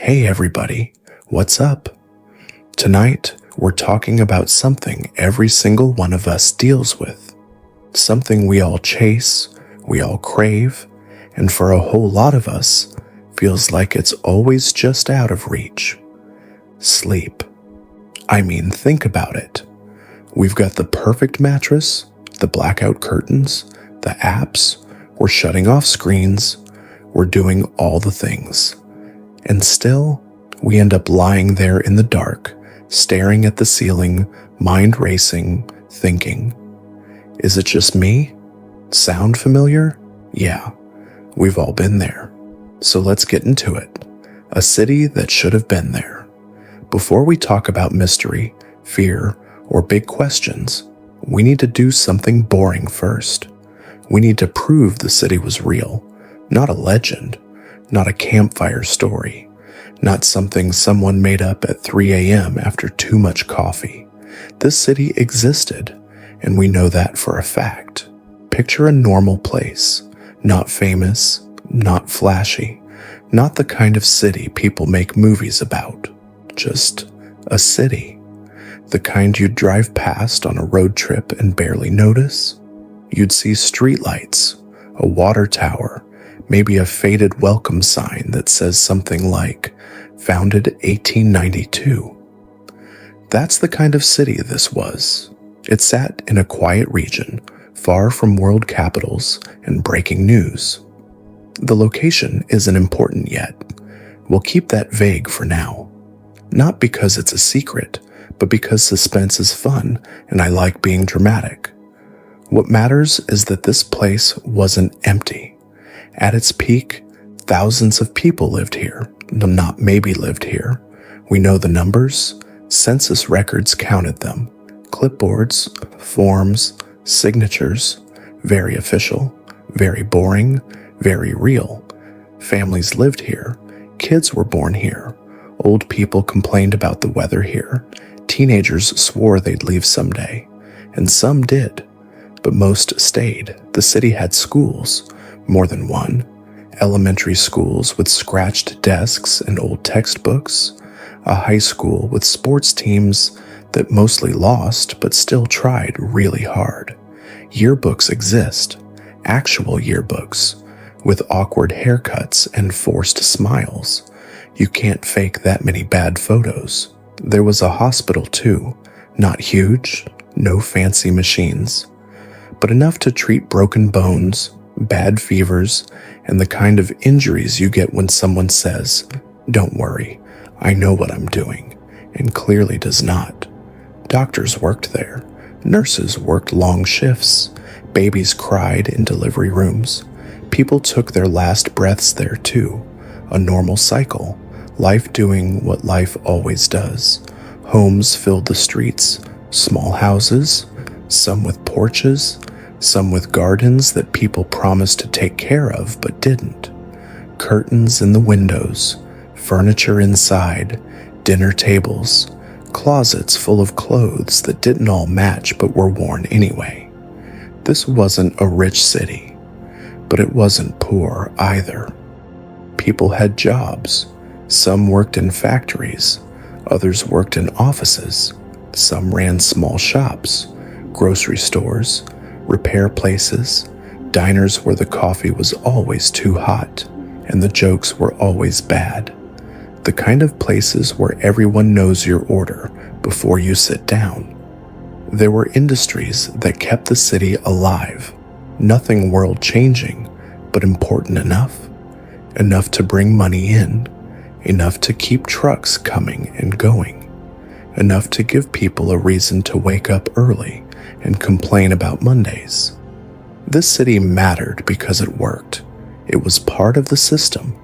Hey everybody, what's up? Tonight, we're talking about something every single one of us deals with. Something we all chase, we all crave, and for a whole lot of us, feels like it's always just out of reach. Sleep. I mean, think about it. We've got the perfect mattress, the blackout curtains, the apps, we're shutting off screens, we're doing all the things. And still, we end up lying there in the dark, staring at the ceiling, mind racing, thinking. Is it just me? Sound familiar? Yeah, we've all been there. So let's get into it. A city that should have been there. Before we talk about mystery, fear, or big questions, we need to do something boring first. We need to prove the city was real, not a legend. Not a campfire story, not something someone made up at 3 a.m. after too much coffee. This city existed, and we know that for a fact. Picture a normal place, not famous, not flashy, not the kind of city people make movies about. Just a city. The kind you'd drive past on a road trip and barely notice. You'd see streetlights, a water tower, maybe a faded welcome sign that says something like, founded 1892. That's the kind of city this was. It sat in a quiet region, far from world capitals and breaking news. The location isn't important yet. We'll keep that vague for now. Not because it's a secret, but because suspense is fun and I like being dramatic. What matters is that this place wasn't empty. At its peak, thousands of people lived here, not maybe lived here. We know the numbers. Census records counted them. Clipboards, forms, signatures. Very official, very boring, very real. Families lived here. Kids were born here. Old people complained about the weather here. Teenagers swore they'd leave someday. And some did. But most stayed. The city had schools. More than one. Elementary schools with scratched desks and old textbooks. A high school with sports teams that mostly lost but still tried really hard. Yearbooks exist. Actual yearbooks. With awkward haircuts and forced smiles. You can't fake that many bad photos. There was a hospital too. Not huge. No fancy machines. But enough to treat broken bones, bad fevers, and the kind of injuries you get when someone says, "Don't worry, I know what I'm doing," and clearly does not. Doctors worked there. Nurses worked long shifts. Babies cried in delivery rooms. People took their last breaths there too. A normal cycle. Life doing what life always does. Homes filled the streets. Small houses, some with porches, some with gardens that people promised to take care of but didn't. Curtains in the windows, furniture inside, dinner tables, closets full of clothes that didn't all match but were worn anyway. This wasn't a rich city, but it wasn't poor either. People had jobs. Some worked in factories, others worked in offices, some ran small shops, grocery stores, repair places, diners where the coffee was always too hot and the jokes were always bad. The kind of places where everyone knows your order before you sit down. There were industries that kept the city alive, nothing world-changing, but important enough. Enough to bring money in, enough to keep trucks coming and going, enough to give people a reason to wake up early and complain about Mondays. This city mattered because it worked. It was part of the system.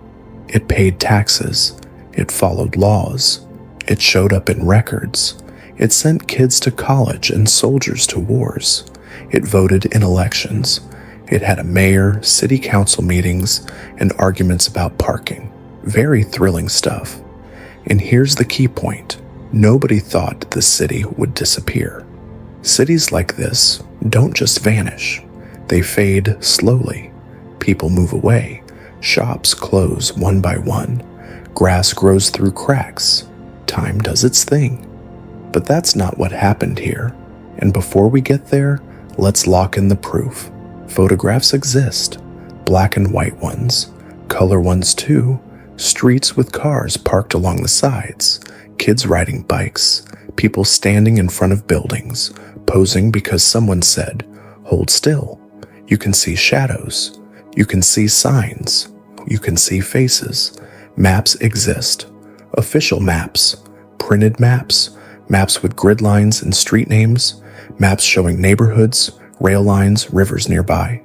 It paid taxes. It followed laws. It showed up in records. It sent kids to college and soldiers to wars. It voted in elections. It had a mayor, city council meetings, and arguments about parking. Very thrilling stuff. And here's the key point. Nobody thought the city would disappear. Cities like this don't just vanish. They fade slowly. People move away. Shops close one by one. Grass grows through cracks. Time does its thing. But that's not what happened here. And before we get there, let's lock in the proof. Photographs exist. Black and white ones. Color ones too. Streets with cars parked along the sides. Kids riding bikes. People standing in front of buildings, posing because someone said, "Hold still." You can see shadows. You can see signs. You can see faces. Maps exist. Official maps. Printed maps. Maps with grid lines and street names. Maps showing neighborhoods, rail lines, rivers nearby.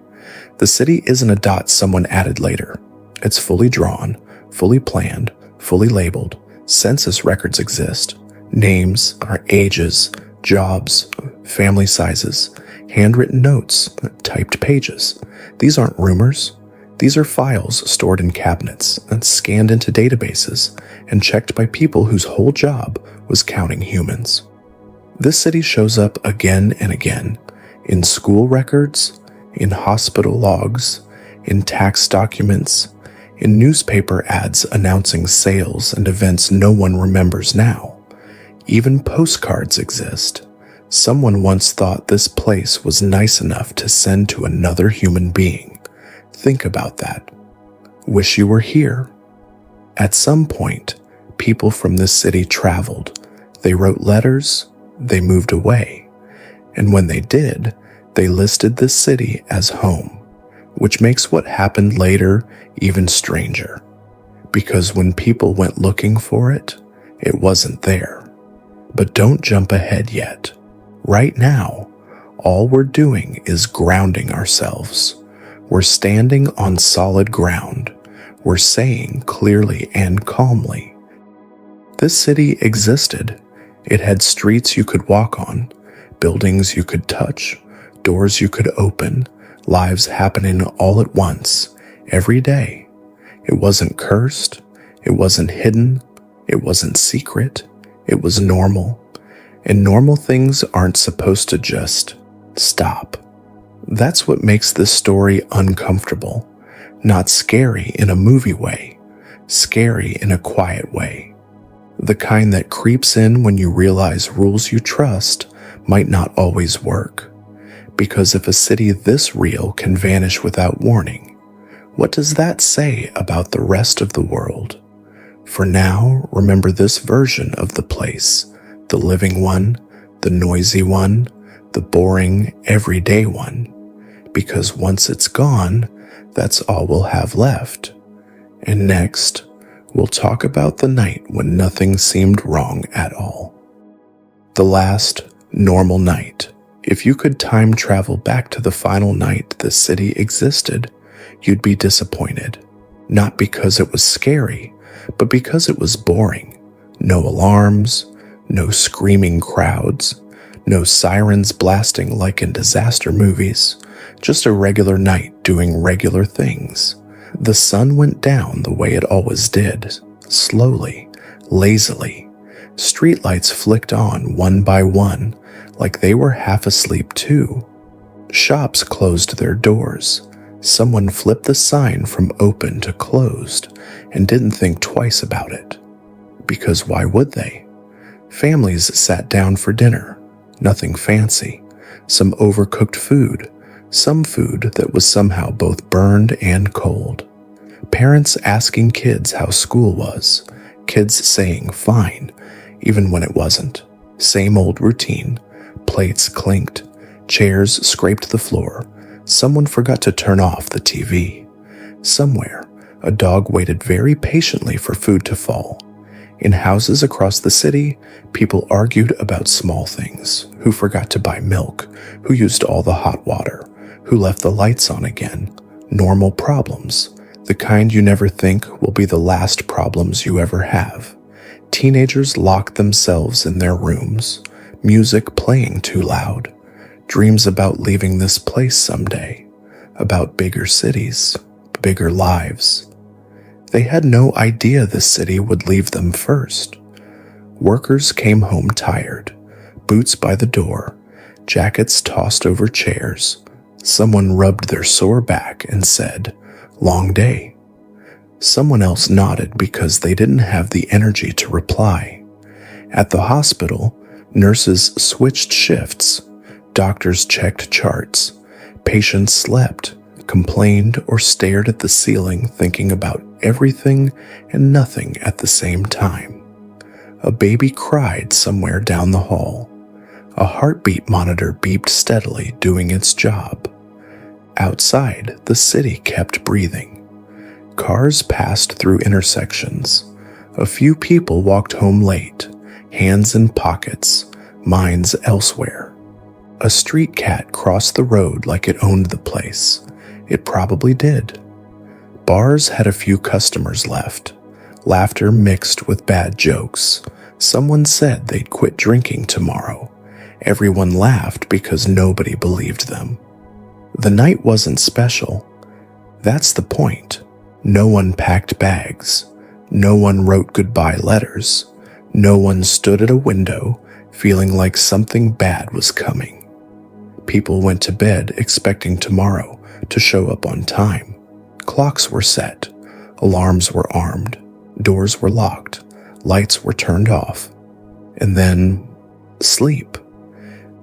The city isn't a dot someone added later. It's fully drawn, fully planned, fully labeled. Census records exist. Names, our ages, jobs, family sizes, handwritten notes, typed pages. These aren't rumors. These are files stored in cabinets and scanned into databases and checked by people whose whole job was counting humans. This city shows up again and again in school records, in hospital logs, in tax documents, in newspaper ads announcing sales and events no one remembers now. Even postcards exist. Someone once thought this place was nice enough to send to another human being. Think about that. Wish you were here. At some point, people from this city traveled. They wrote letters, they moved away. And when they did, they listed this city as home, which makes what happened later even stranger. Because when people went looking for it, it wasn't there. But don't jump ahead yet. Right now, all we're doing is grounding ourselves. We're standing on solid ground. We're saying clearly and calmly, this city existed. It had streets you could walk on, buildings you could touch, doors you could open, lives happening all at once, every day. It wasn't cursed. It wasn't hidden. It wasn't secret. It was normal. And normal things aren't supposed to just stop. That's what makes this story uncomfortable. Not scary in a movie way. Scary in a quiet way. The kind that creeps in when you realize rules you trust might not always work. Because if a city this real can vanish without warning, what does that say about the rest of the world? For now, remember this version of the place, the living one, the noisy one, the boring, everyday one. Because once it's gone, that's all we'll have left. And next, we'll talk about the night when nothing seemed wrong at all. The last normal night. If you could time travel back to the final night the city existed, you'd be disappointed. Not because it was scary, but because it was boring. No alarms, no screaming crowds, no sirens blasting like in disaster movies, just a regular night doing regular things. The sun went down the way it always did, slowly, lazily. Streetlights flicked on one by one, like they were half asleep too. Shops closed their doors. Someone flipped the sign from open to closed and didn't think twice about it. Because why would they? Families sat down for dinner. Nothing fancy. Some overcooked food. Some food that was somehow both burned and cold. Parents asking kids how school was. Kids saying fine, even when it wasn't. Same old routine. Plates clinked. Chairs scraped the floor. Someone forgot to turn off the TV. Somewhere, a dog waited very patiently for food to fall. In houses across the city, people argued about small things. Who forgot to buy milk? Who used all the hot water? Who left the lights on again? Normal problems. The kind you never think will be the last problems you ever have. Teenagers locked themselves in their rooms. Music playing too loud. Dreams about leaving this place someday. About bigger cities. Bigger lives. They had no idea this city would leave them first. Workers came home tired, boots by the door, jackets tossed over chairs. Someone rubbed their sore back and said, "Long day." Someone else nodded because they didn't have the energy to reply. At the hospital, nurses switched shifts, doctors checked charts, patients slept, complained, or stared at the ceiling thinking about everything and nothing at the same time. A baby cried somewhere down the hall. A heartbeat monitor beeped steadily, doing its job. Outside, the city kept breathing. Cars passed through intersections. A few people walked home late, hands in pockets, minds elsewhere. A street cat crossed the road like it owned the place. It probably did. Bars had a few customers left. Laughter mixed with bad jokes. Someone said they'd quit drinking tomorrow. Everyone laughed because nobody believed them. The night wasn't special. That's the point. No one packed bags. No one wrote goodbye letters. No one stood at a window feeling like something bad was coming. People went to bed expecting tomorrow to show up on time. Clocks were set. Alarms were armed. Doors were locked. Lights were turned off. And then, sleep.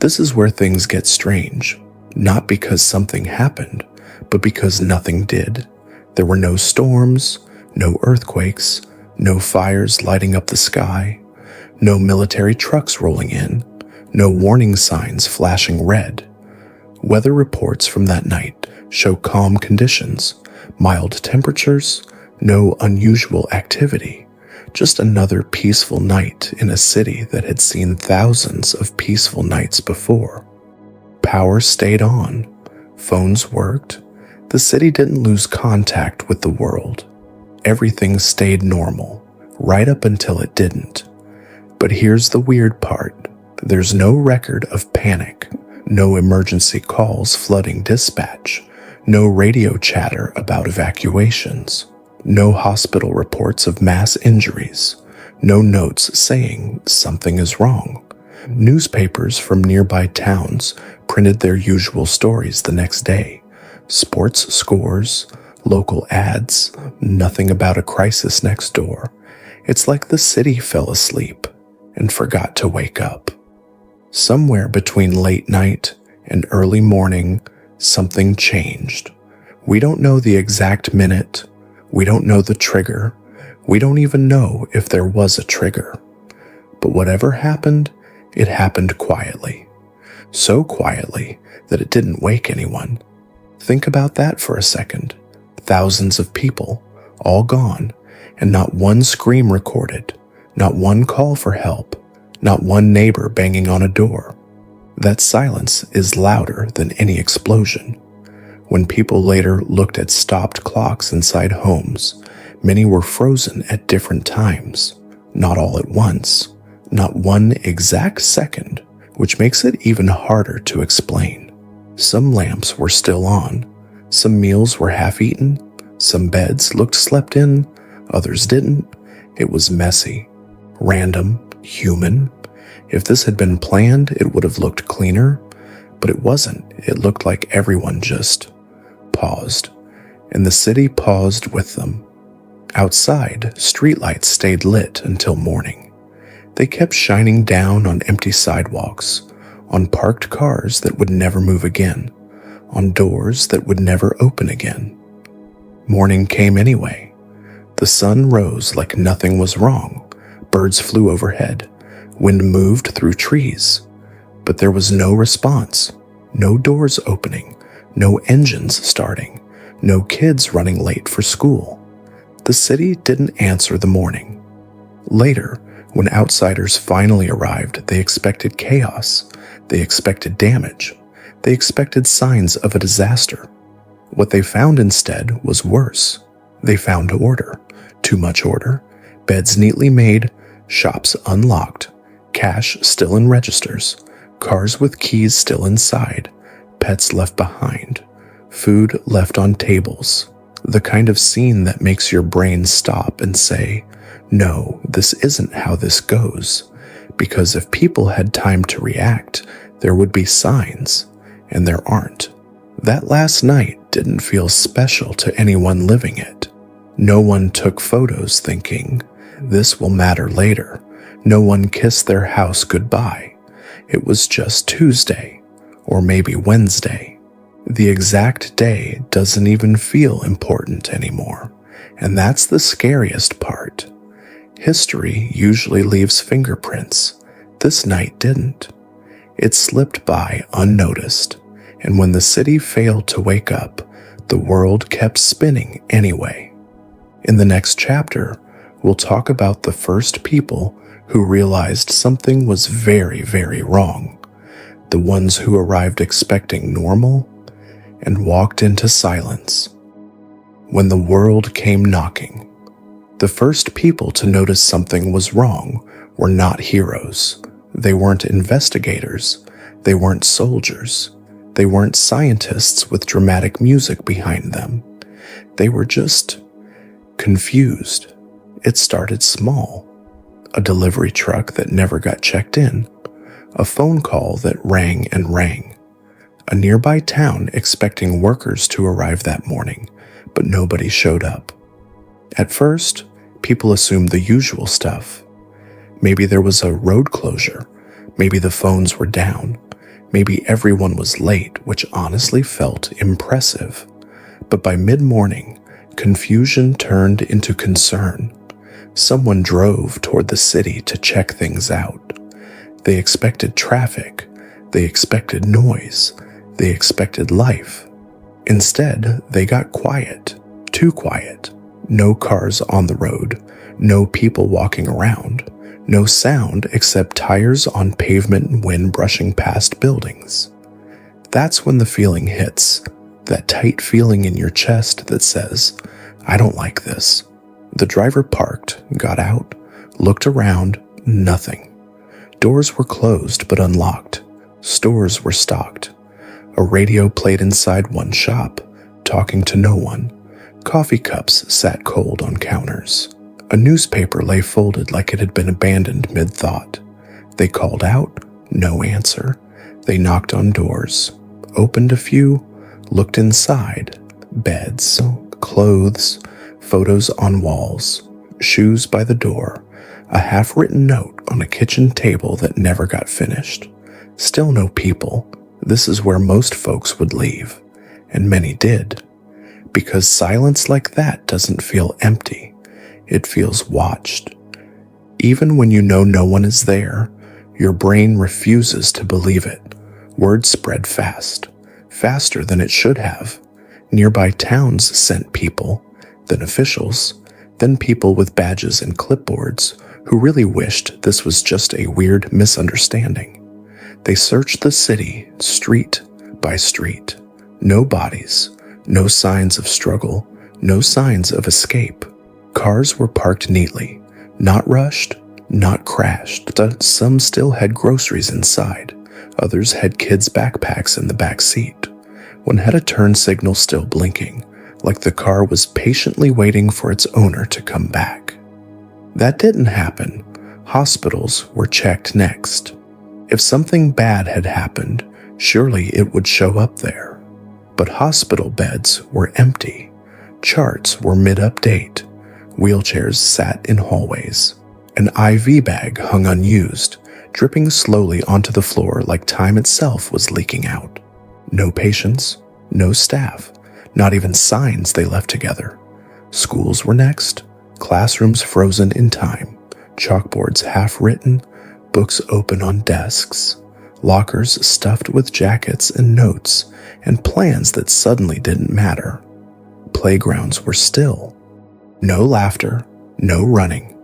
This is where things get strange. Not because something happened, but because nothing did. There were no storms, no earthquakes, no fires lighting up the sky, no military trucks rolling in, no warning signs flashing red. Weather reports from that night show calm conditions, mild temperatures, no unusual activity, just another peaceful night in a city that had seen thousands of peaceful nights before. Power stayed on, phones worked, the city didn't lose contact with the world. Everything stayed normal, right up until it didn't. But here's the weird part. There's no record of panic, no emergency calls flooding dispatch, no radio chatter about evacuations, no hospital reports of mass injuries, no notes saying something is wrong. Newspapers from nearby towns printed their usual stories the next day. Sports scores, local ads, nothing about a crisis next door. It's like the city fell asleep and forgot to wake up. Somewhere between late night and early morning, something changed. We don't know the exact minute. We don't know the trigger. We don't even know if there was a trigger. But whatever happened, it happened quietly. So quietly that it didn't wake anyone. Think about that for a second. Thousands of people, all gone, and not one scream recorded, not one call for help, not one neighbor banging on a door. That silence is louder than any explosion. When people later looked at stopped clocks inside homes, many were frozen at different times, not all at once, not one exact second, which makes it even harder to explain. Some lamps were still on, some meals were half-eaten, some beds looked slept in, others didn't. It was messy, random, human. If this had been planned, it would have looked cleaner, but it wasn't. It looked like everyone just paused, and the city paused with them. Outside, streetlights stayed lit until morning. They kept shining down on empty sidewalks, on parked cars that would never move again, on doors that would never open again. Morning came anyway. The sun rose like nothing was wrong. Birds flew overhead. Wind moved through trees. But there was no response, no doors opening, no engines starting, no kids running late for school. The city didn't answer the morning. Later, when outsiders finally arrived, they expected chaos. They expected damage. They expected signs of a disaster. What they found instead was worse. They found order, too much order, beds neatly made, shops unlocked, cash still in registers, cars with keys still inside, pets left behind, food left on tables. The kind of scene that makes your brain stop and say, no, this isn't how this goes. Because if people had time to react, there would be signs, and there aren't. That last night didn't feel special to anyone living it. No one took photos thinking, this will matter later. No one kissed their house goodbye. It was just Tuesday, or maybe Wednesday. The exact day doesn't even feel important anymore, and that's the scariest part. History usually leaves fingerprints. This night didn't. It slipped by unnoticed, and when the city failed to wake up, the world kept spinning anyway. In the next chapter, we'll talk about the first people who realized something was very, very wrong. The ones who arrived expecting normal and walked into silence. When the world came knocking, the first people to notice something was wrong were not heroes. They weren't investigators. They weren't soldiers. They weren't scientists with dramatic music behind them. They were just confused. It started small. A delivery truck that never got checked in. A phone call that rang and rang. A nearby town expecting workers to arrive that morning, but nobody showed up. At first, people assumed the usual stuff. Maybe there was a road closure. Maybe the phones were down. Maybe everyone was late, which honestly felt impressive. But by mid-morning, confusion turned into concern. Someone drove toward the city to check things out. They expected traffic. They expected noise. They expected life. Instead, they got quiet. Too quiet. No cars on the road. No people walking around. No sound except tires on pavement and wind brushing past buildings. That's when the feeling hits. That tight feeling in your chest that says, I don't like this. The driver parked, got out, looked around, nothing. Doors were closed but unlocked. Stores were stocked. A radio played inside one shop, talking to no one. Coffee cups sat cold on counters. A newspaper lay folded like it had been abandoned mid-thought. They called out, no answer. They knocked on doors, opened a few, looked inside. Beds, clothes, photos on walls, shoes by the door, a half-written note on a kitchen table that never got finished. Still no people. This is where most folks would leave, and many did. Because silence like that doesn't feel empty. It feels watched. Even when you know no one is there, your brain refuses to believe it. Word spread fast, faster than it should have. Nearby towns sent people, then officials, then people with badges and clipboards who really wished this was just a weird misunderstanding. They searched the city, street by street. No bodies, no signs of struggle, no signs of escape. Cars were parked neatly, not rushed, not crashed. Some still had groceries inside. Others had kids' backpacks in the back seat. One had a turn signal still blinking, like the car was patiently waiting for its owner to come back. That didn't happen. Hospitals were checked next. If something bad had happened, surely it would show up there. But hospital beds were empty. Charts were mid-update. Wheelchairs sat in hallways. An IV bag hung unused, dripping slowly onto the floor like time itself was leaking out. No patients, no staff, not even signs they left together. Schools were next, classrooms frozen in time, chalkboards half-written, books open on desks, lockers stuffed with jackets and notes and plans that suddenly didn't matter. Playgrounds were still. No laughter, no running,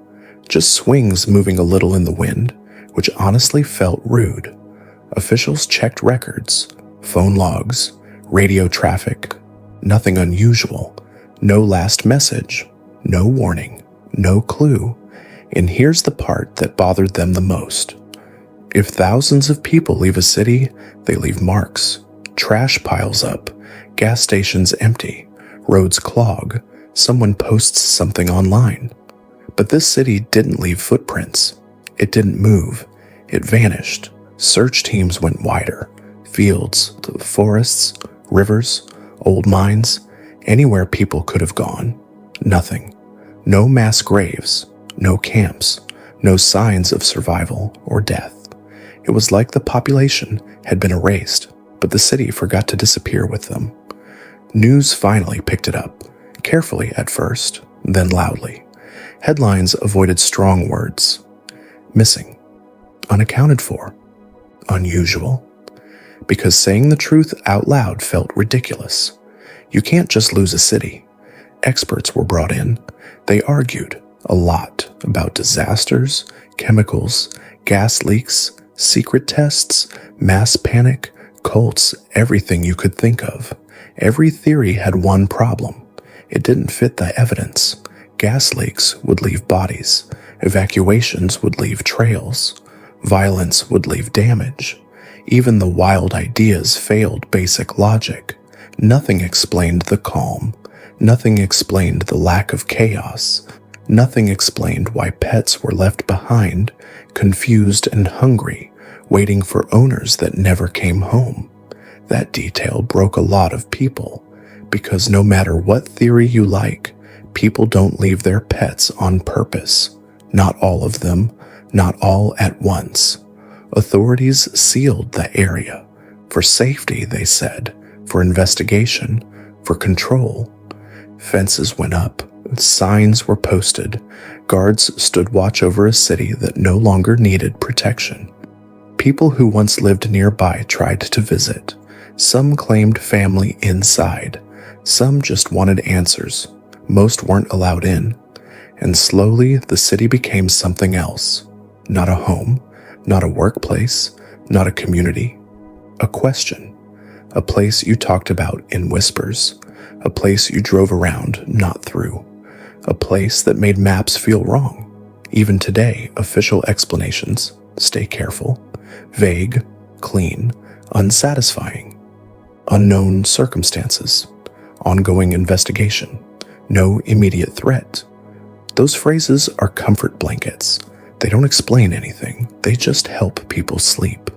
just swings moving a little in the wind, which honestly felt rude. Officials checked records, phone logs, radio traffic, nothing unusual, no last message, no warning, no clue. And here's the part that bothered them the most. If thousands of people leave a city, they leave marks. Trash piles up, gas stations empty, roads clog, someone posts something online. But this city didn't leave footprints. It didn't move. It vanished. Search teams went wider. Fields, forests, rivers, old mines, anywhere people could have gone. Nothing. No mass graves, no camps, no signs of survival or death. It was like the population had been erased, but the city forgot to disappear with them. News finally picked it up, carefully at first, then loudly. Headlines avoided strong words. Missing, unaccounted for, unusual. Because saying the truth out loud felt ridiculous. You can't just lose a city. Experts were brought in. They argued a lot about disasters, chemicals, gas leaks, secret tests, mass panic, cults, everything you could think of. Every theory had one problem. It didn't fit the evidence. Gas leaks would leave bodies. Evacuations would leave trails. Violence would leave damage. Even the wild ideas failed basic logic. Nothing explained the calm. Nothing explained the lack of chaos. Nothing explained why pets were left behind, confused and hungry, waiting for owners that never came home. That detail broke a lot of people, because no matter what theory you like, people don't leave their pets on purpose. Not all of them, not all at once. Authorities sealed the area. For safety, they said. For investigation. For control. Fences went up. Signs were posted. Guards stood watch over a city that no longer needed protection. People who once lived nearby tried to visit. Some claimed family inside. Some just wanted answers. Most weren't allowed in. And slowly, the city became something else. Not a home. Not a workplace, not a community. A question. A place you talked about in whispers. A place you drove around, not through. A place that made maps feel wrong. Even today, official explanations, stay careful, vague, clean, unsatisfying. Unknown circumstances. Ongoing investigation. No immediate threat. Those phrases are comfort blankets. They don't explain anything, they just help people sleep.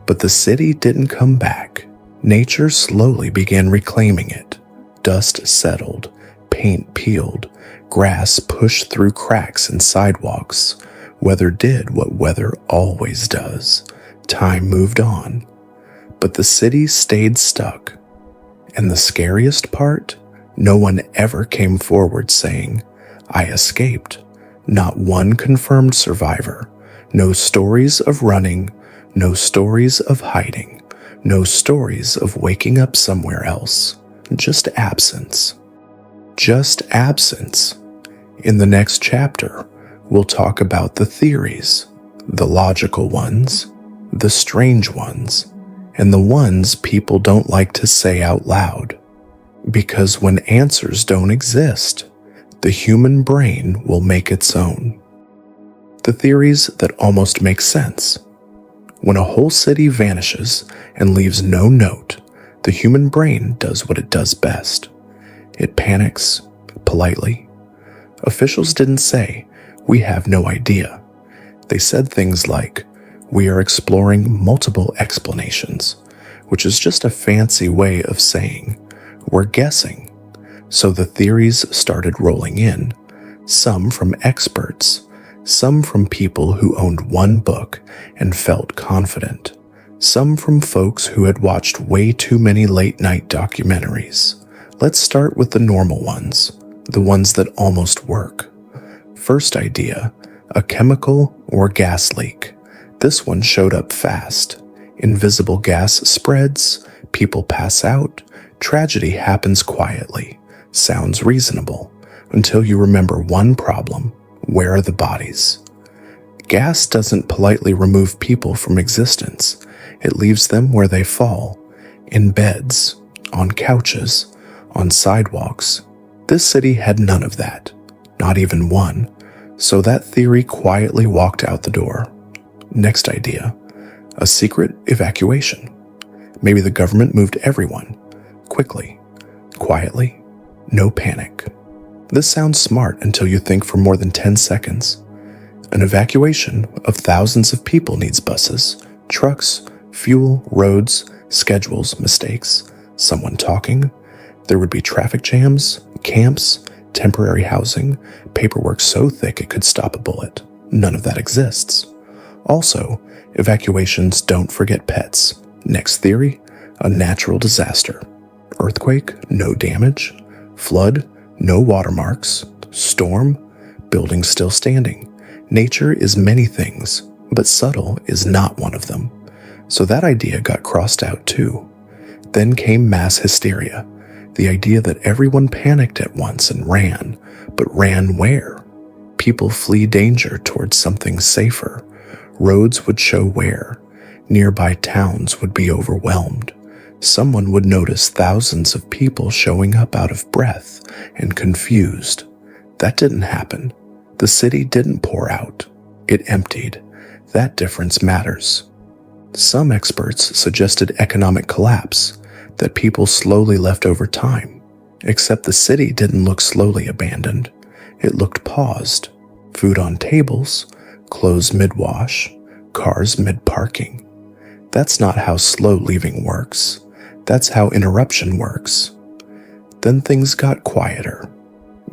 But the city didn't come back. Nature slowly began reclaiming it. Dust settled, paint peeled, grass pushed through cracks in sidewalks. Weather did what weather always does. Time moved on. But the city stayed stuck. And the scariest part? No one ever came forward saying, "I escaped." Not one confirmed survivor. No stories of running. No stories of hiding. No stories of waking up somewhere else. Just absence. Just absence. In the next chapter, we'll talk about the theories, the logical ones, the strange ones, and the ones people don't like to say out loud. Because when answers don't exist, the human brain will make its own. The theories that almost make sense. When a whole city vanishes and leaves no note, the human brain does what it does best. It panics, politely. Officials didn't say, "We have no idea." They said things like, "We are exploring multiple explanations," which is just a fancy way of saying, "We're guessing." So the theories started rolling in, some from experts, some from people who owned one book and felt confident, some from folks who had watched way too many late-night documentaries. Let's start with the normal ones, the ones that almost work. First idea, a chemical or gas leak. This one showed up fast. Invisible gas spreads, people pass out, tragedy happens quietly. Sounds reasonable, until you remember one problem. Where are the bodies? Gas doesn't politely remove people from existence. It leaves them where they fall, in beds, on couches, on sidewalks. This city had none of that, not even one, so that theory quietly walked out the door. Next idea, a secret evacuation. Maybe the government moved everyone, quickly, quietly. No panic. This sounds smart until you think for more than 10 seconds. An evacuation of thousands of people needs buses, trucks, fuel, roads, schedules, mistakes, someone talking. There would be traffic jams, camps, temporary housing, paperwork so thick it could stop a bullet. None of that exists. Also, evacuations don't forget pets. Next theory, a natural disaster. Earthquake, no damage. Flood, no watermarks. Storm, building still standing. Nature is many things, but subtle is not one of them. So that idea got crossed out too. Then came mass hysteria, the idea that everyone panicked at once and ran, but ran where? People flee danger towards something safer. Roads would show where. Nearby towns would be overwhelmed. Someone would notice thousands of people showing up out of breath and confused. That didn't happen. The city didn't pour out. It emptied. That difference matters. Some experts suggested economic collapse, that people slowly left over time, except the city didn't look slowly abandoned. It looked paused. Food on tables, clothes mid-wash, cars mid-parking. That's not how slow leaving works. That's how interruption works. Then things got quieter,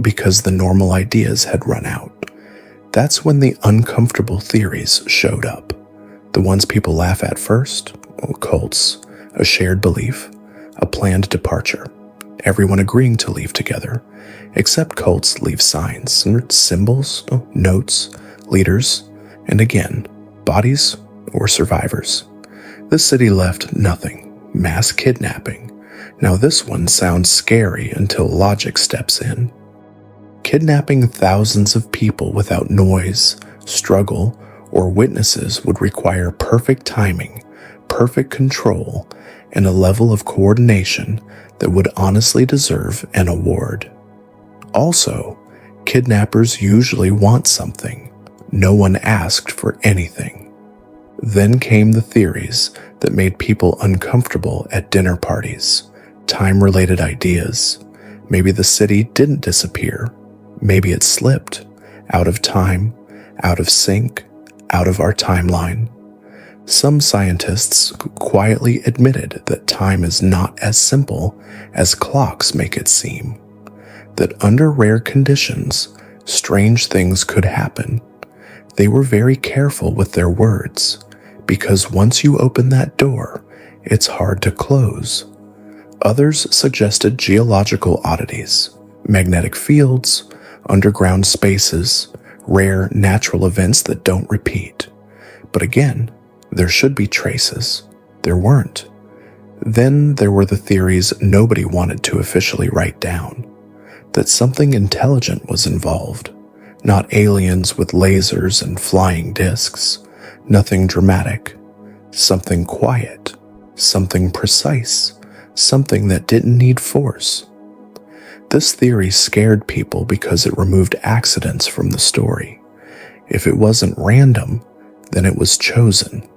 because the normal ideas had run out. That's when the uncomfortable theories showed up. The ones people laugh at first, cults, a shared belief, a planned departure, everyone agreeing to leave together, except cults leave signs, symbols, notes, leaders, and again, bodies or survivors. The city left nothing. Mass kidnapping. Now this one sounds scary until logic steps in. Kidnapping thousands of people without noise, struggle, or witnesses would require perfect timing, perfect control, and a level of coordination that would honestly deserve an award. Also, kidnappers usually want something. No one asked for anything. Then came the theories that made people uncomfortable at dinner parties, time-related ideas. Maybe the city didn't disappear. Maybe it slipped, out of time, out of sync, out of our timeline. Some scientists quietly admitted that time is not as simple as clocks make it seem, that under rare conditions, strange things could happen. They were very careful with their words, because once you open that door, it's hard to close. Others suggested geological oddities, magnetic fields, underground spaces, rare natural events that don't repeat. But again, there should be traces. There weren't. Then there were the theories nobody wanted to officially write down, that something intelligent was involved, not aliens with lasers and flying discs, nothing dramatic, something quiet, something precise, something that didn't need force. This theory scared people because it removed accidents from the story. If it wasn't random, then it was chosen.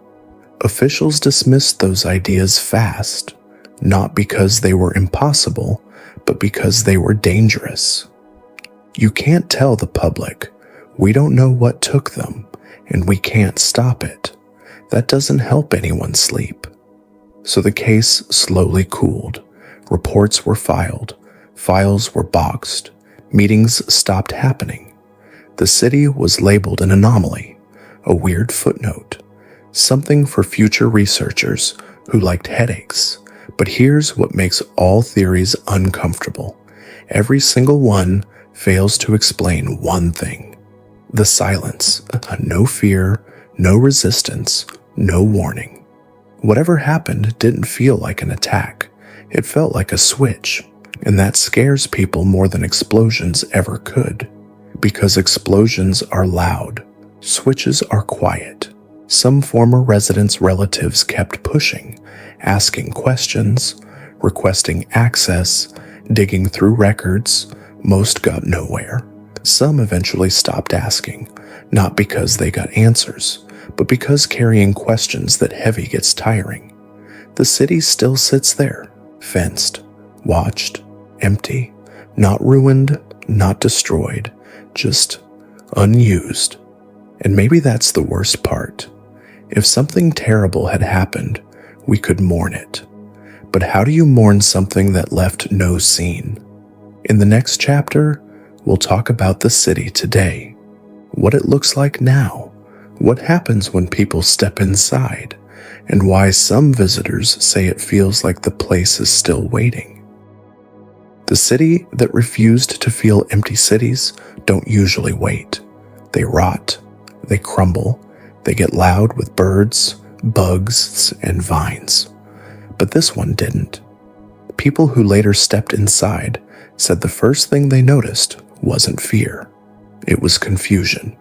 Officials dismissed those ideas fast, not because they were impossible, but because they were dangerous. You can't tell the public, we don't know what took them, and we can't stop it. That doesn't help anyone sleep. So the case slowly cooled. Reports were filed. Files were boxed. Meetings stopped happening. The city was labeled an anomaly, a weird footnote, something for future researchers who liked headaches. But here's what makes all theories uncomfortable. Every single one fails to explain one thing. The silence. No fear, no resistance, no warning. Whatever happened didn't feel like an attack. It felt like a switch. And that scares people more than explosions ever could. Because explosions are loud. Switches are quiet. Some former residents' relatives kept pushing, asking questions, requesting access, digging through records. Most got nowhere. Some eventually stopped asking, not because they got answers, but because carrying questions that heavy gets tiring. The city still sits there, fenced, watched, empty, not ruined, not destroyed, just unused. And maybe that's the worst part. If something terrible had happened, we could mourn it. But how do you mourn something that left no scene? In the next chapter, we'll talk about the city today, what it looks like now, what happens when people step inside, and why some visitors say it feels like the place is still waiting. The city that refused to feel empty cities don't usually wait. They rot, they crumble, they get loud with birds, bugs, and vines. But this one didn't. People who later stepped inside said the first thing they noticed wasn't fear. It was confusion,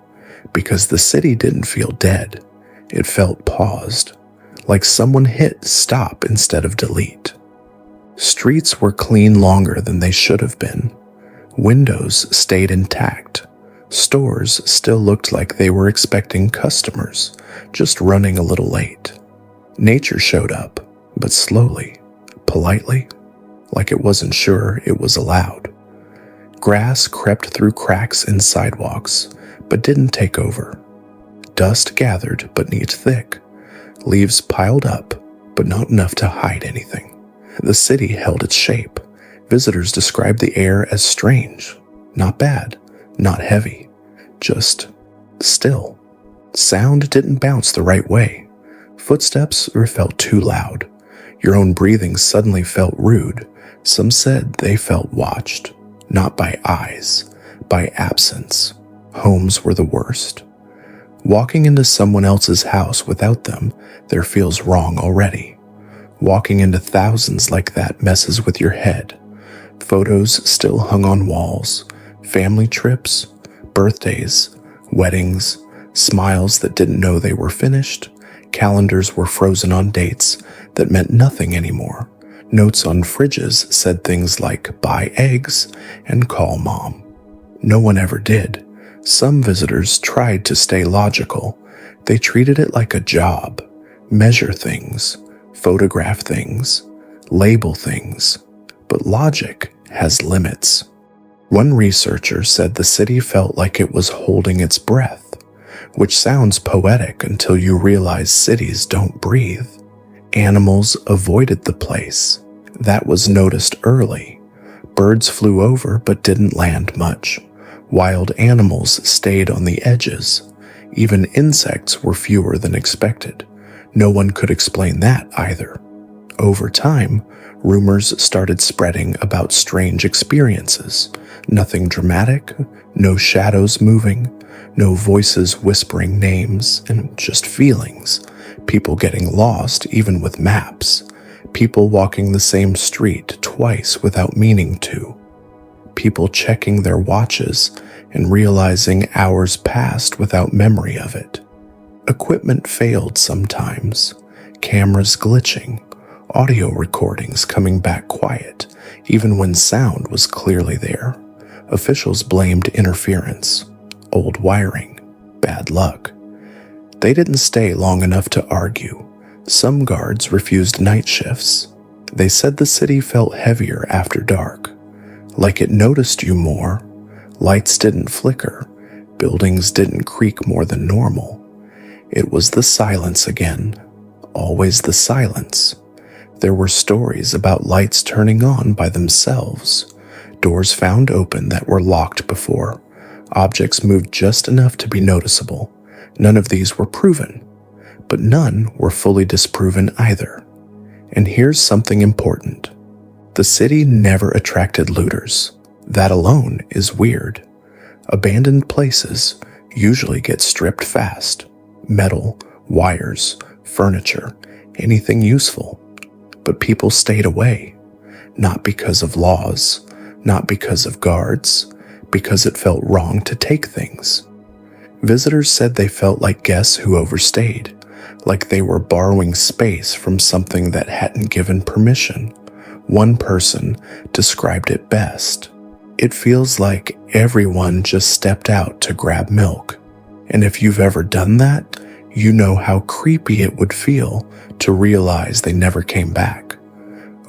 because the city didn't feel dead. It felt paused, like someone hit stop instead of delete. Streets were clean longer than they should have been. Windows stayed intact. Stores still looked like they were expecting customers, just running a little late. Nature showed up, but slowly, politely, like it wasn't sure it was allowed. Grass crept through cracks in sidewalks, but didn't take over. Dust gathered beneath thick. Leaves piled up, but not enough to hide anything. The city held its shape. Visitors described the air as strange, not bad, not heavy, just still. Sound didn't bounce the right way. Footsteps felt too loud. Your own breathing suddenly felt rude. Some said they felt watched, not by eyes, by absence. Homes were the worst. Walking into someone else's house without them, there feels wrong already. Walking into thousands like that messes with your head. Photos still hung on walls, family trips, birthdays, weddings, smiles that didn't know they were finished. Calendars were frozen on dates that meant nothing anymore. Notes on fridges said things like buy eggs and call mom. No one ever did. Some visitors tried to stay logical. They treated it like a job. Measure things, photograph things, label things. But logic has limits. One researcher said the city felt like it was holding its breath, which sounds poetic until you realize cities don't breathe. Animals avoided the place. That was noticed early. Birds flew over but didn't land much. Wild animals stayed on the edges. Even insects were fewer than expected. No one could explain that either. Over time, rumors started spreading about strange experiences. Nothing dramatic, no shadows moving, no voices whispering names, and just feelings. People getting lost even with maps. People walking the same street twice without meaning to. People checking their watches and realizing hours passed without memory of it. Equipment failed sometimes, cameras glitching, audio recordings coming back quiet, even when sound was clearly there. Officials blamed interference, old wiring, bad luck. They didn't stay long enough to argue. Some guards refused night shifts. They said the city felt heavier after dark, like it noticed you more. Lights didn't flicker, buildings didn't creak more than normal. It was the silence again, always the silence. There were stories about lights turning on by themselves, doors found open that were locked before, objects moved just enough to be noticeable. None of these were proven, but none were fully disproven either. And here's something important. The city never attracted looters. That alone is weird. Abandoned places usually get stripped fast. Metal, wires, furniture, anything useful. But people stayed away. Not because of laws, not because of guards, because it felt wrong to take things. Visitors said they felt like guests who overstayed, like they were borrowing space from something that hadn't given permission. One person described it best. It feels like everyone just stepped out to grab milk. And if you've ever done that, you know how creepy it would feel to realize they never came back.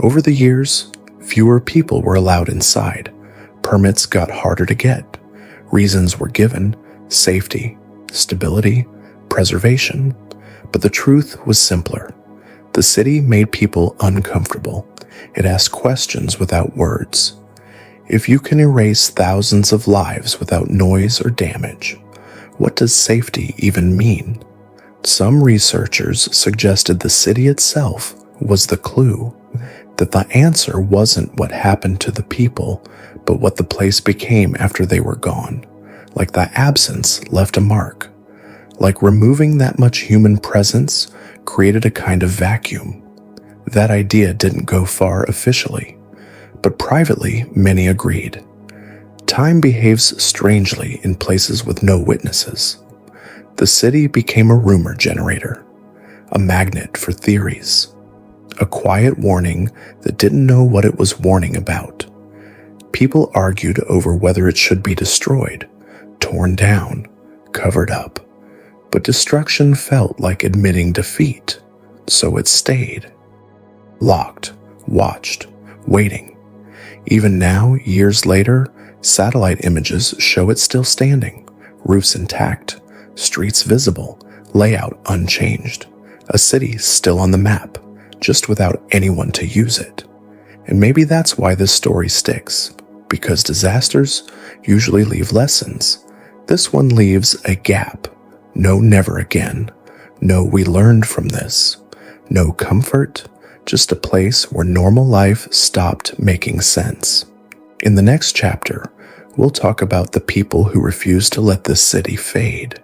Over the years, fewer people were allowed inside. Permits got harder to get. Reasons were given: safety, stability, preservation. But the truth was simpler. The city made people uncomfortable. It asked questions without words. If you can erase thousands of lives without noise or damage, what does safety even mean? Some researchers suggested the city itself was the clue, that the answer wasn't what happened to the people, but what the place became after they were gone. Like the absence left a mark. Like removing that much human presence created a kind of vacuum. That idea didn't go far officially, but privately many agreed. Time behaves strangely in places with no witnesses. The city became a rumor generator, a magnet for theories, a quiet warning that didn't know what it was warning about. People argued over whether it should be destroyed, torn down, covered up. But destruction felt like admitting defeat, so it stayed. Locked, watched, waiting. Even now, years later, satellite images show it still standing, roofs intact, streets visible, layout unchanged. A city still on the map, just without anyone to use it. And maybe that's why this story sticks, because disasters usually leave lessons. This one leaves a gap. No never again. No we learned from this. No comfort, just a place where normal life stopped making sense. In the next chapter, we'll talk about the people who refuse to let this city fade.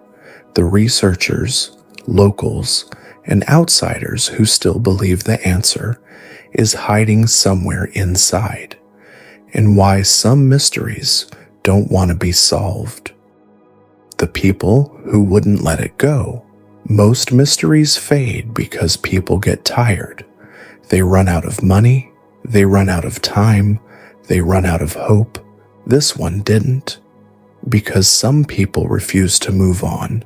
The researchers, locals, and outsiders who still believe the answer is hiding somewhere inside, and why some mysteries don't want to be solved. The people who wouldn't let it go. Most mysteries fade because people get tired. They run out of money, they run out of time, they run out of hope. This one didn't. Because some people refused to move on.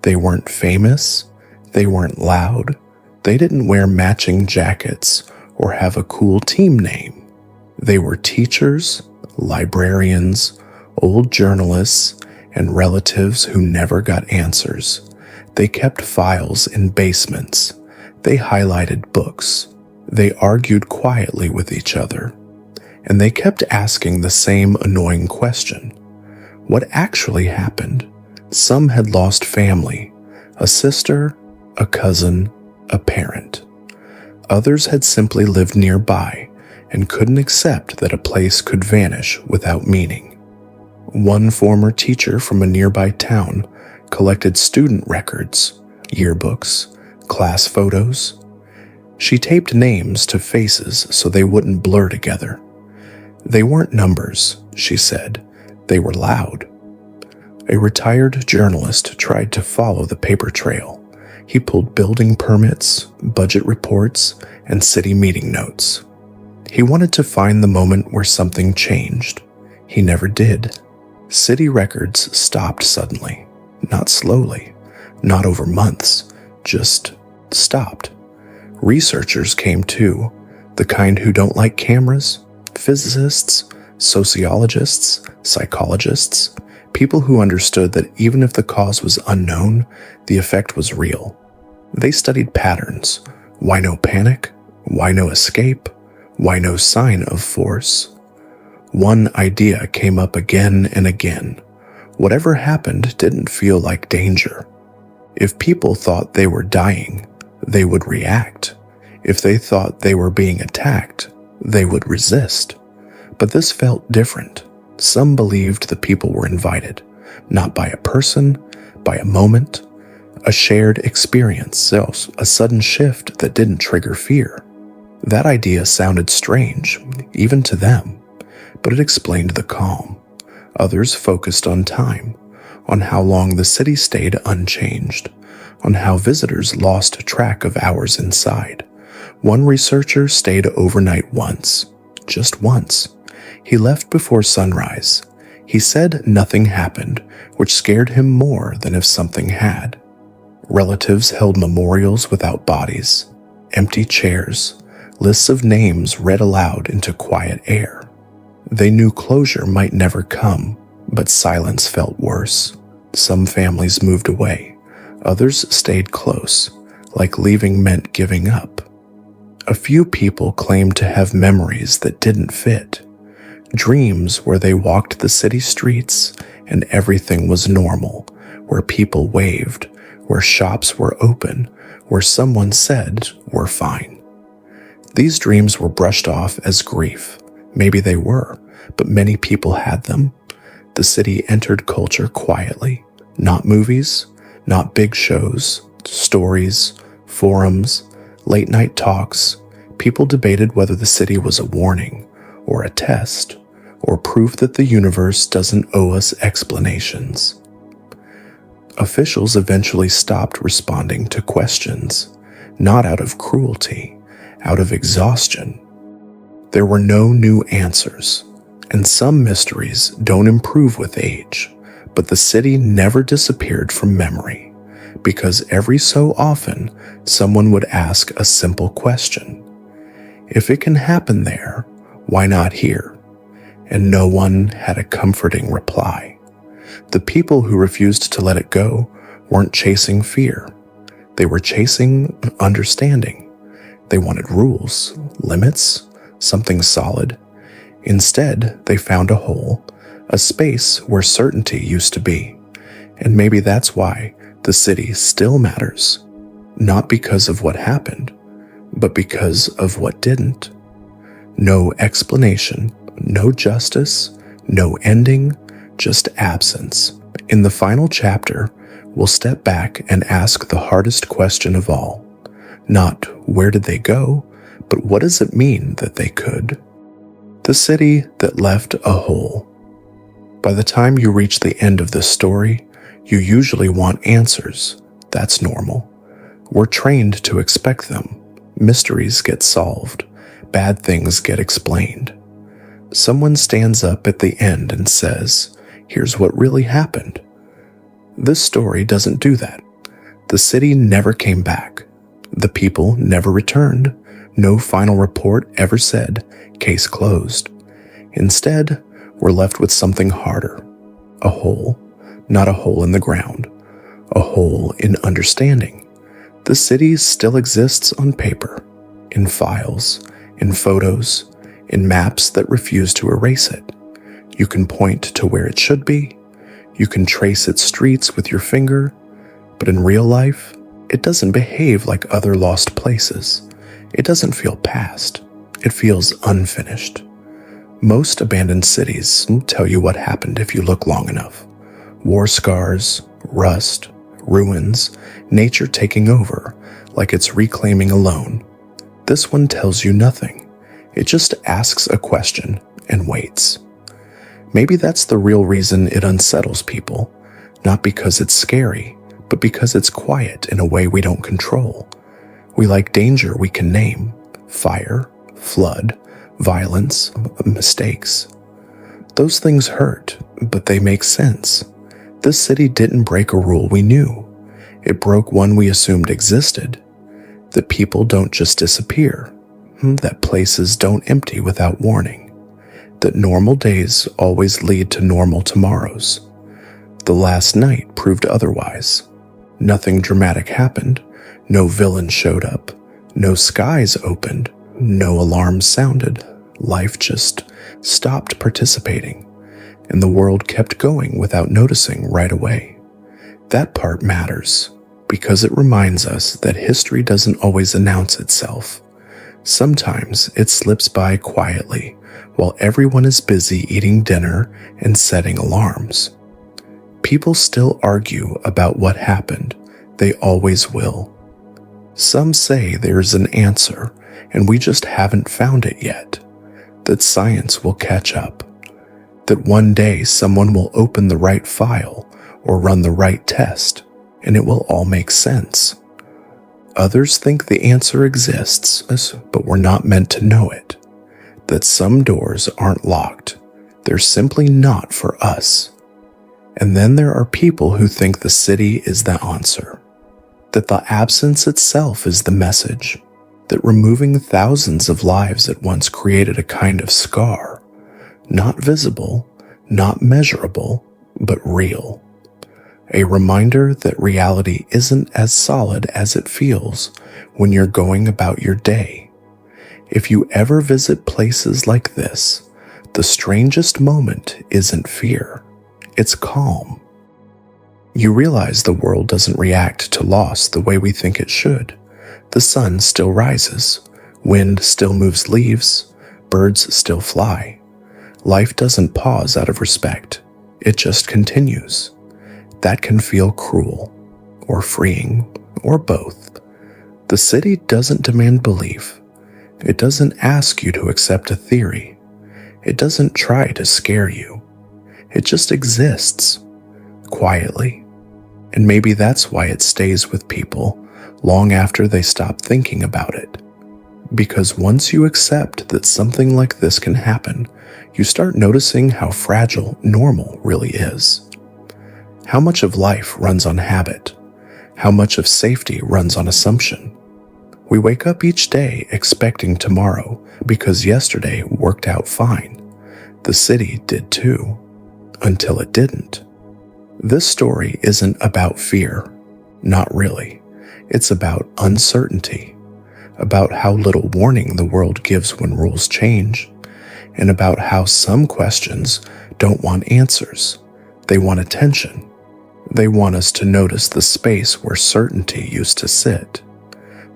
They weren't famous, they weren't loud, they didn't wear matching jackets or have a cool team name. They were teachers, librarians, old journalists, and relatives who never got answers. They kept files in basements. They highlighted books. They argued quietly with each other. And they kept asking the same annoying question. What actually happened? Some had lost family, a sister, a cousin, a parent. Others had simply lived nearby and couldn't accept that a place could vanish without meaning. One former teacher from a nearby town collected student records, yearbooks, class photos. She taped names to faces so they wouldn't blur together. They weren't numbers, she said. They were loud. A retired journalist tried to follow the paper trail. He pulled building permits, budget reports, and city meeting notes. He wanted to find the moment where something changed. He never did. City records stopped suddenly, not slowly, not over months, just stopped. Researchers came too, the kind who don't like cameras, physicists, sociologists, psychologists, people who understood that even if the cause was unknown, the effect was real. They studied patterns. Why no panic? Why no escape? Why no sign of force? One idea came up again and again. Whatever happened didn't feel like danger. If people thought they were dying, they would react. If they thought they were being attacked, they would resist. But this felt different. Some believed the people were invited, not by a person, by a moment, a shared experience, a sudden shift that didn't trigger fear. That idea sounded strange, even to them, but it explained the calm. Others focused on time, on how long the city stayed unchanged, on how visitors lost track of hours inside. One researcher stayed overnight once, just once. He left before sunrise. He said nothing happened, which scared him more than if something had. Relatives held memorials without bodies, empty chairs, lists of names read aloud into quiet air. They knew closure might never come, but silence felt worse. Some families moved away. Others stayed close, like leaving meant giving up. A few people claimed to have memories that didn't fit. Dreams where they walked the city streets and everything was normal, where people waved, where shops were open, where someone said, "We're fine." These dreams were brushed off as grief. Maybe they were, but many people had them. The city entered culture quietly. Not movies, not big shows, stories, forums, late-night talks. People debated whether the city was a warning, or a test, or proof that the universe doesn't owe us explanations. Officials eventually stopped responding to questions, not out of cruelty, out of exhaustion. There were no new answers, and some mysteries don't improve with age, but the city never disappeared from memory, because every so often someone would ask a simple question. If it can happen there, why not here? And no one had a comforting reply. The people who refused to let it go weren't chasing fear. They were chasing understanding. They wanted rules, limits, something solid. Instead, they found a hole, a space where certainty used to be. And maybe that's why the city still matters. Not because of what happened, but because of what didn't. No explanation, no justice, no ending, just absence. In the final chapter, we'll step back and ask the hardest question of all. Not where did they go, but what does it mean that they could? The city that left a hole. By the time you reach the end of this story, you usually want answers. That's normal. We're trained to expect them. Mysteries get solved. Bad things get explained. Someone stands up at the end and says, "Here's what really happened." This story doesn't do that. The city never came back. The people never returned. No final report ever said, "Case closed." Instead, we're left with something harder. A hole. Not a hole in the ground. A hole in understanding. The city still exists on paper, in files, in photos, in maps that refuse to erase it. You can point to where it should be. You can trace its streets with your finger. But in real life, it doesn't behave like other lost places. It doesn't feel past. It feels unfinished. Most abandoned cities tell you what happened if you look long enough. War scars, rust, ruins, nature taking over, like it's reclaiming alone. This one tells you nothing. It just asks a question and waits. Maybe that's the real reason it unsettles people, not because it's scary, but because it's quiet in a way we don't control. We like danger we can name: fire, flood, violence, mistakes. Those things hurt, but they make sense. This city didn't break a rule we knew. It broke one we assumed existed. That people don't just disappear. That places don't empty without warning. That normal days always lead to normal tomorrows. The last night proved otherwise. Nothing dramatic happened. No villain showed up. No skies opened. No alarms sounded. Life just stopped participating, and the world kept going without noticing right away. That part matters, because it reminds us that history doesn't always announce itself. Sometimes it slips by quietly, while everyone is busy eating dinner and setting alarms. People still argue about what happened. They always will. Some say there's an answer, and we just haven't found it yet. That science will catch up. That one day someone will open the right file or run the right test, and it will all make sense. Others think the answer exists, but we're not meant to know it. That some doors aren't locked. They're simply not for us. And then there are people who think the city is the answer. That the absence itself is the message. That removing thousands of lives at once created a kind of scar. Not visible, not measurable, but real. A reminder that reality isn't as solid as it feels when you're going about your day. If you ever visit places like this, The strangest moment isn't fear, it's calm. You realize the world doesn't react to loss the way we think it should. The sun still rises, wind still moves leaves, birds still fly. Life doesn't pause out of respect, it just continues. That can feel cruel, or freeing, or both. The city doesn't demand belief. It doesn't ask you to accept a theory. It doesn't try to scare you. It just exists, quietly. And maybe that's why it stays with people long after they stop thinking about it. Because once you accept that something like this can happen, you start noticing how fragile normal really is. How much of life runs on habit? How much of safety runs on assumption? We wake up each day expecting tomorrow because yesterday worked out fine. The city did too, until it didn't. This story isn't about fear, not really. It's about uncertainty, about how little warning the world gives when rules change, and about how some questions don't want answers. They want attention. They want us to notice the space where certainty used to sit.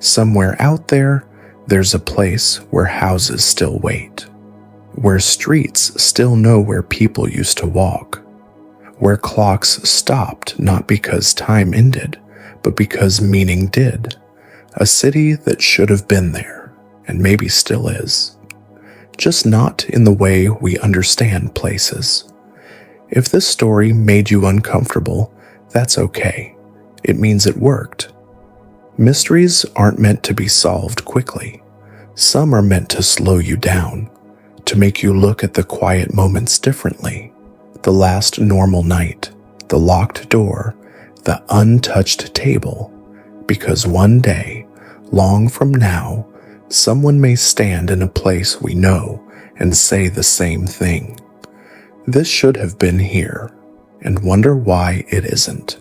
Somewhere out there, there's a place where houses still wait, where streets still know where people used to walk, where clocks stopped not because time ended, but because meaning did. A city that should have been there, and maybe still is. Just not in the way we understand places. If this story made you uncomfortable, that's okay. It means it worked. Mysteries aren't meant to be solved quickly. Some are meant to slow you down, to make you look at the quiet moments differently. The last normal night, the locked door, the untouched table. Because one day, long from now, someone may stand in a place we know and say the same thing. This should have been here, and wonder why it isn't.